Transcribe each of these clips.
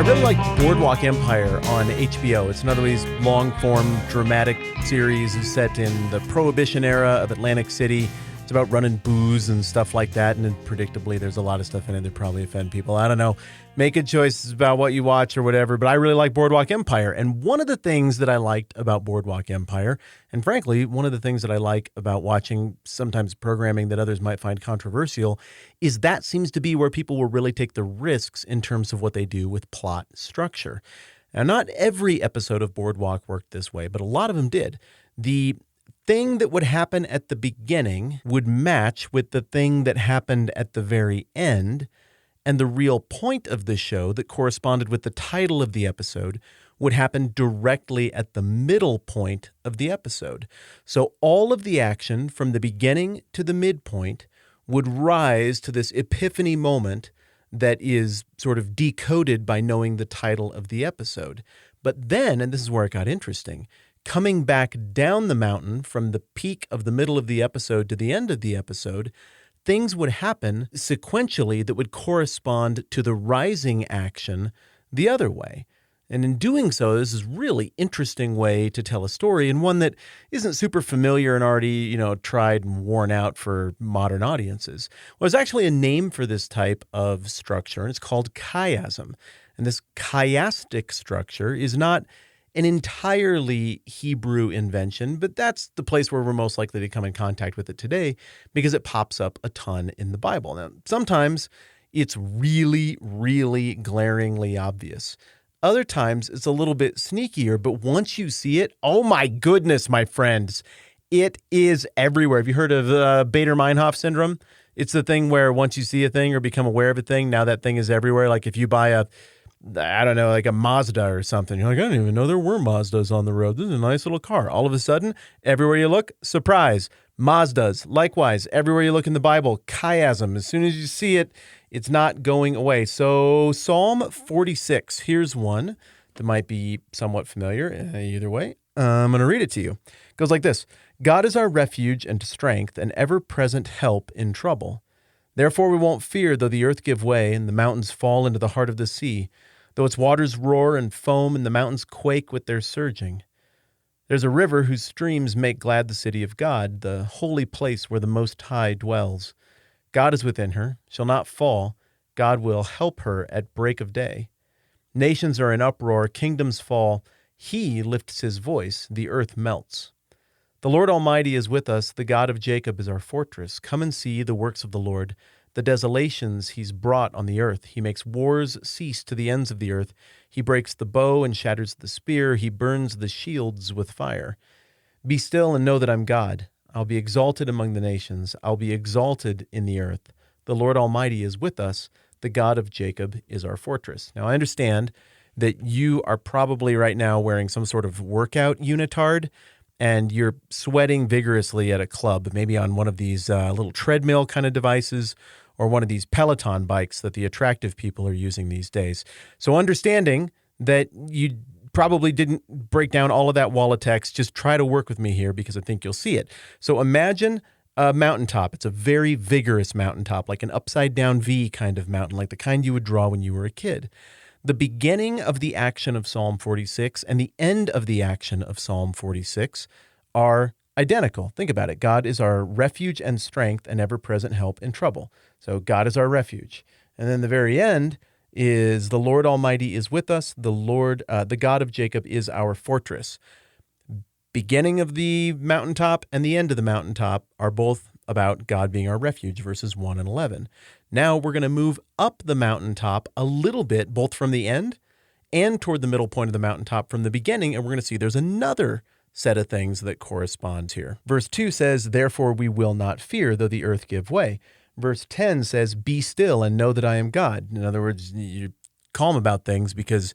really like Boardwalk Empire on HBO. It's another of these long-form dramatic series set in the Prohibition era of Atlantic City. It's about running booze and stuff like that, and then predictably there's a lot of stuff in it that probably offend people. I don't know. Make a choice about what you watch or whatever, but I really like Boardwalk Empire. And one of the things that I liked about Boardwalk Empire, and frankly, one of the things that I like about watching sometimes programming that others might find controversial, is that seems to be where people will really take the risks in terms of what they do with plot structure. Now, not every episode of Boardwalk worked this way, but a lot of them did. The thing that would happen at the beginning would match with the thing that happened at the very end, and the real point of the show that corresponded with the title of the episode would happen directly at the middle point of the episode. So all of the action from the beginning to the midpoint would rise to this epiphany moment that is sort of decoded by knowing the title of the episode. But then, and this is where it got interesting, coming back down the mountain from the peak of the middle of the episode to the end of the episode, things would happen sequentially that would correspond to the rising action the other way. And in doing so, this is a really interesting way to tell a story, and one that isn't super familiar and already, tried and worn out for modern audiences. Well, there's actually a name for this type of structure, and it's called chiasm. And this chiastic structure is not an entirely Hebrew invention, but that's the place where we're most likely to come in contact with it today because it pops up a ton in the Bible. Now, sometimes it's really, really glaringly obvious. Other times it's a little bit sneakier, but once you see it, oh my goodness, my friends, it is everywhere. Have you heard of Bader-Meinhof syndrome? It's the thing where once you see a thing or become aware of a thing, now that thing is everywhere. Like if you buy like a Mazda or something. You're like, I didn't even know there were Mazdas on the road. This is a nice little car. All of a sudden, everywhere you look, surprise, Mazdas. Likewise, everywhere you look in the Bible, chiasm. As soon as you see it, it's not going away. So Psalm 46, here's one that might be somewhat familiar. Either way, I'm going to read it to you. It goes like this. God is our refuge and strength, an ever-present help in trouble. Therefore we won't fear though the earth give way and the mountains fall into the heart of the sea, though its waters roar and foam and the mountains quake with their surging. There's a river whose streams make glad the city of God, the holy place where the Most High dwells. God is within her, shall not fall. God will help her at break of day. Nations are in uproar, kingdoms fall. He lifts his voice, the earth melts. The Lord Almighty is with us, the God of Jacob is our fortress. Come and see the works of the Lord, the desolations he's brought on the earth. He makes wars cease to the ends of the earth. He breaks the bow and shatters the spear. He burns the shields with fire. Be still and know that I'm God. I'll be exalted among the nations. I'll be exalted in the earth. The Lord Almighty is with us. The God of Jacob is our fortress. Now, I understand that you are probably right now wearing some sort of workout unitard, and you're sweating vigorously at a club, maybe on one of these little treadmill kind of devices or one of these Peloton bikes that the attractive people are using these days. So understanding that you probably didn't break down all of that wall of text, just try to work with me here because I think you'll see it. So imagine a mountaintop. It's a very vigorous mountaintop, like an upside-down V kind of mountain, like the kind you would draw when you were a kid. The beginning of the action of Psalm 46 and the end of the action of Psalm 46 are identical. Think about it. God is our refuge and strength and ever-present help in trouble. So God is our refuge. And then the very end is the Lord Almighty is with us. The God of Jacob is our fortress. Beginning of the mountaintop and the end of the mountaintop are both about God being our refuge, verses 1 and 11. Now we're going to move up the mountaintop a little bit, both from the end and toward the middle point of the mountaintop from the beginning, and we're going to see there's another set of things that corresponds here. Verse 2 says, therefore we will not fear, though the earth give way. Verse 10 says, be still and know that I am God. In other words, you're calm about things because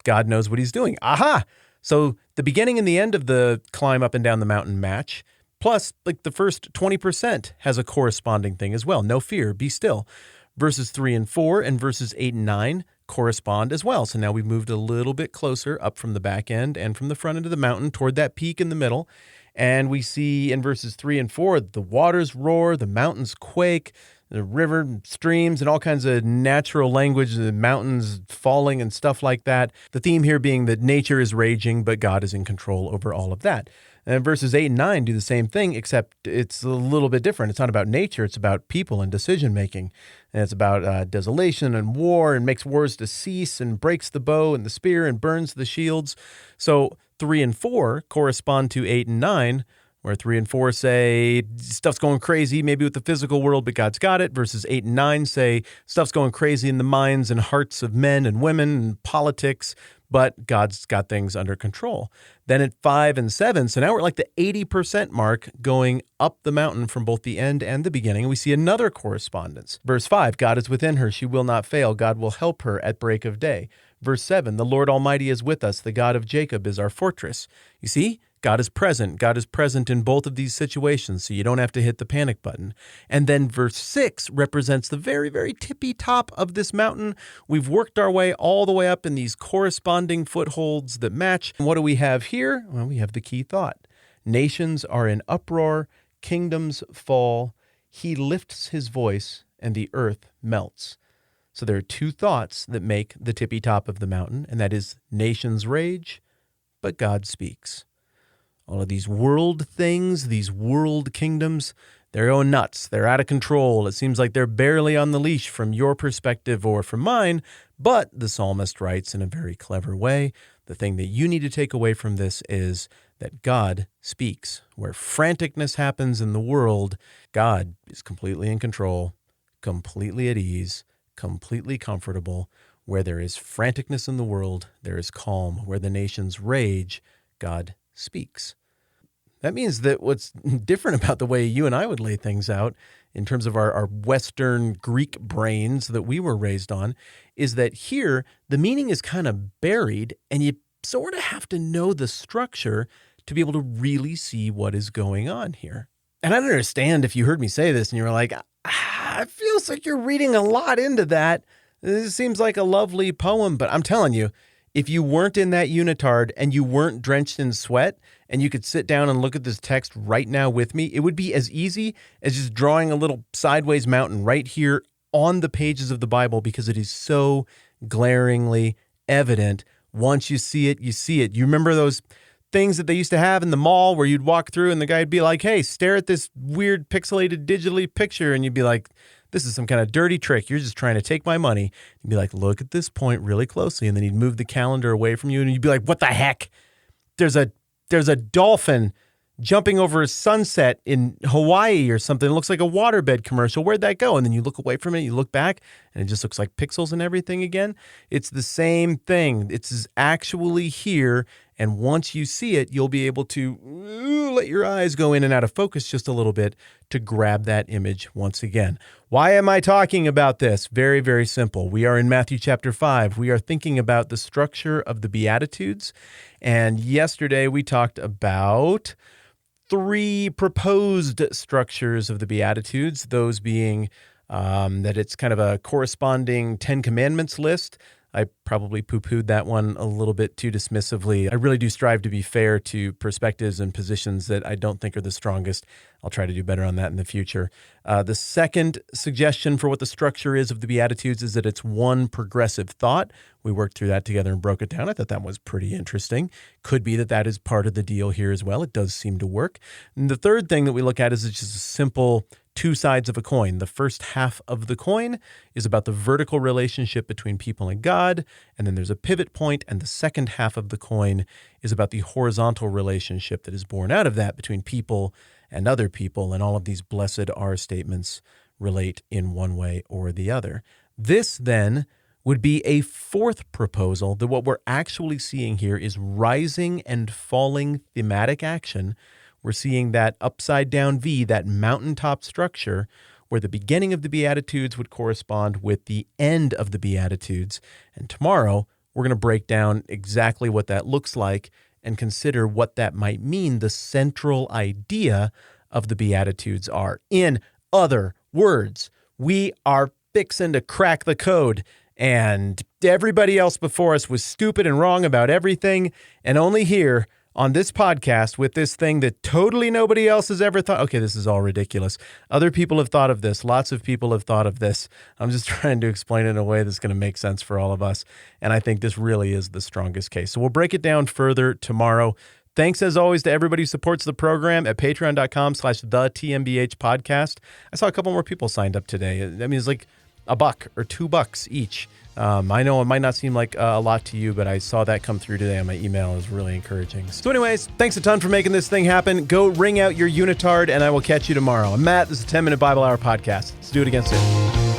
God knows what he's doing. Aha! So the beginning and the end of the climb up and down the mountain match. Plus, like the first 20% has a corresponding thing as well. No fear, be still. Verses 3 and 4 and verses 8 and 9 correspond as well. So now we've moved a little bit closer up from the back end and from the front end of the mountain toward that peak in the middle. And we see in verses 3 and 4, the waters roar, the mountains quake, the river, streams, and all kinds of natural language, the mountains falling and stuff like that. The theme here being that nature is raging, but God is in control over all of that. And verses 8 and 9 do the same thing, except it's a little bit different. It's not about nature. It's about people and decision-making. And it's about desolation and war, and makes wars to cease, and breaks the bow and the spear and burns the shields. So 3 and 4 correspond to 8 and 9, where 3 and 4 say stuff's going crazy, maybe with the physical world, but God's got it. Verses 8 and 9 say stuff's going crazy in the minds and hearts of men and women and politics, but God's got things under control. Then at 5 and 7, so now we're at like the 80% mark going up the mountain from both the end and the beginning. And we see another correspondence. Verse 5, God is within her. She will not fail. God will help her at break of day. Verse 7, the Lord Almighty is with us. The God of Jacob is our fortress. You see, God is present. God is present in both of these situations, so you don't have to hit the panic button. And then verse 6 represents the very, very tippy top of this mountain. We've worked our way all the way up in these corresponding footholds that match. And what do we have here? Well, we have the key thought. Nations are in uproar, kingdoms fall. He lifts his voice, and the earth melts. So there are two thoughts that make the tippy top of the mountain, and that is nations rage, but God speaks. All of these world things, these world kingdoms, they're going nuts. They're out of control. It seems like they're barely on the leash from your perspective or from mine, but the psalmist writes in a very clever way, the thing that you need to take away from this is that God speaks. Where franticness happens in the world, God is completely in control, completely at ease, completely comfortable. Where there is franticness in the world, there is calm. Where the nations rage, God speaks. That means that what's different about the way you and I would lay things out in terms of our Western Greek brains that we were raised on is that here the meaning is kind of buried, and you sort of have to know the structure to be able to really see what is going on here. And I don't understand if you heard me say this and you were like, it feels like you're reading a lot into that. This seems like a lovely poem, but I'm telling you, if you weren't in that unitard and you weren't drenched in sweat and you could sit down and look at this text right now with me, it would be as easy as just drawing a little sideways mountain right here on the pages of the Bible, because it is so glaringly evident. Once you see it, you see it. You remember those things that they used to have in the mall where you'd walk through and the guy'd be like, hey, stare at this weird pixelated digitally picture. And you'd be like, this is some kind of dirty trick. You're just trying to take my money. You'd be like, look at this point really closely. And then he'd move the calendar away from you and you'd be like, what the heck? There's a dolphin jumping over a sunset in Hawaii or something. It looks like a waterbed commercial. Where'd that go? And then you look away from it, you look back, and it just looks like pixels and everything again. It's the same thing. It's actually here. And once you see it, you'll be able to let your eyes go in and out of focus just a little bit to grab that image once again. Why am I talking about this? Very, very simple. We are in Matthew chapter 5. We are thinking about the structure of the Beatitudes. And yesterday we talked about 3 proposed structures of the Beatitudes, those being that it's kind of a corresponding 10 Commandments list. I probably poo-pooed that one a little bit too dismissively. I really do strive to be fair to perspectives and positions that I don't think are the strongest. I'll try to do better on that in the future. The second suggestion for what the structure is of the Beatitudes is that it's one progressive thought. We worked through that together and broke it down. I thought that was pretty interesting. Could be that that is part of the deal here as well. It does seem to work. And the third thing that we look at is it's just a simple 2 sides of a coin. The first half of the coin is about the vertical relationship between people and God, and then there's a pivot point, and the second half of the coin is about the horizontal relationship that is born out of that between people and other people, and all of these blessed are statements relate in one way or the other. This then would be a fourth proposal, that what we're actually seeing here is rising and falling thematic action. We're seeing that upside down V, that mountaintop structure, where the beginning of the Beatitudes would correspond with the end of the Beatitudes. And tomorrow, we're going to break down exactly what that looks like and consider what that might mean the central idea of the Beatitudes are. In other words, we are fixing to crack the code, and everybody else before us was stupid and wrong about everything, and only here on this podcast with this thing that totally nobody else has ever thought. Okay, this is all ridiculous. Other people have thought of this. Lots of people have thought of this. I'm just trying to explain it in a way that's going to make sense for all of us. And I think this really is the strongest case. So we'll break it down further tomorrow. Thanks, as always, to everybody who supports the program at patreon.com/thetmbh podcast. I saw a couple more people signed up today. I mean, it's like $1 or $2 each. I know it might not seem like a lot to you, but I saw that come through today on my email. It was really encouraging. So anyways, thanks a ton for making this thing happen. Go ring out your unitard, and I will catch you tomorrow. I'm Matt. This is a 10-Minute Bible Hour podcast. Let's do it again soon.